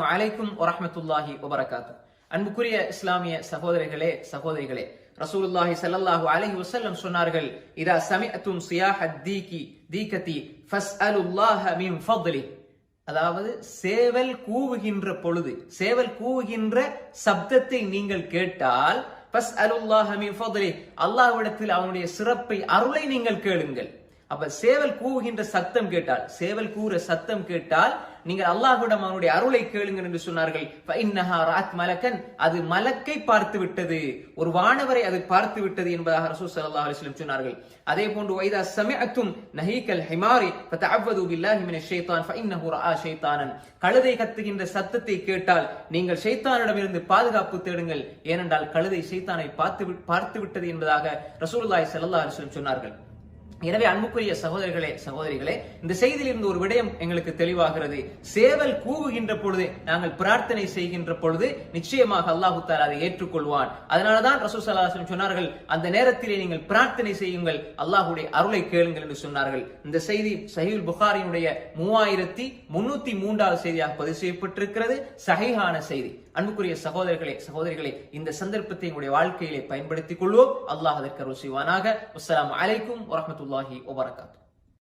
அலைக்கும் வரஹ்மத்துல்லாஹி வபரகாத்துஹு. அன்புக்குரிய இஸ்லாமிய சகோதரர்களே சகோதரிகளே, ரசூலுல்லாஹி ஸல்லல்லாஹு அலைஹி வஸல்லம் சொன்னார்கள், இதா சமிஅத்தும் சியாஹத் தீகதி ஃபஸ்அலுல்லாஹ மின் ஃபض்லி. அதாவது சேவல் கூவுகின்ற பொழுது, சேவல் கூவுகின்ற சப்தத்தை நீங்கள் கேட்டால் ஃபஸ்அலுல்லாஹ மின் ஃபض்லி, அல்லாஹ்விடத்தில் அவனுடைய சிறப்பை அருளை நீங்கள் கேளுங்கள். அப்ப சேவல் கூவுகின்ற சத்தம் கேட்டால், சேவல் கூற சத்தம் கேட்டால் நீங்கள் அல்லாஹ்விடம் அவனுடைய அருளை கேளுங்கள் என்று சொன்னார்கள். ஃபஇன்னஹா ரஅத் மலக்கன், அது மலக்கை பார்த்து விட்டது, ஒரு வானவரை அது பார்த்து விட்டது என்பதாக ரசூல் ஸல்லல்லாஹு அலைஹி வஸல்லம் சொன்னார்கள். அதே போன்று வைதா சமிஅத்தும் நஹீகல் ஹிமாரி ஃபதஅவது பில்லாஹி மினஷ் ஷைத்தான் ஃபஇன்னஹு ரஆ ஷைத்தானன், கழுதை கத்துகின்ற சத்தத்தை கேட்டால் நீங்கள் ஷைத்தானிடமிருந்து பாதுகாப்பு தேடுங்கள், ஏனென்றால் கழுதை ஷைத்தானை பார்த்து விட்டது என்பதாக ரசூலுல்லாஹி ஸல்லல்லாஹு அலைஹி வஸல்லம் சொன்னார்கள். எனவே அன்புக்குரிய சகோதரர்களே சகோதரிகளே, இந்த செய்தியில் இருந்து ஒரு விடயம் எங்களுக்கு தெளிவாகிறது. சேவல் கூவுகின்ற பொழுது, நாங்கள் பிரார்த்தனை செய்கின்ற பொழுது நிச்சயமாக அல்லாஹ் தஆலா அதை ஏற்றுக்கொள்வான். அதனாலதான் ரசூல் ஸல்லல்லாஹு அலைஹி வஸல்லம் சொன்னார்கள், அந்த நேரத்திலே நீங்கள் பிரார்த்தனை செய்யுங்கள், அல்லாஹ்வுடைய அருளை கேளுங்கள் என்று சொன்னார்கள். இந்த செய்தி சஹீஹுல் புகாரியுடைய 3303வது செய்தியாக பதிவு செய்யப்பட்டிருக்கிறது. சஹீஹான செய்தி. அன்புக்குரிய சகோதரர்களே சகோதரிகளே, இந்த சந்தர்ப்பத்தை உங்களுடைய வாழ்க்கையிலே பயன்படுத்திக் கொள்வோம். அல்லாஹ் அதற்கு அருள் செய்வானாக. அஸ்ஸலாமு அலைக்கும் வரஹ்மத்துல்லாஹி வபரகாத்துஹு.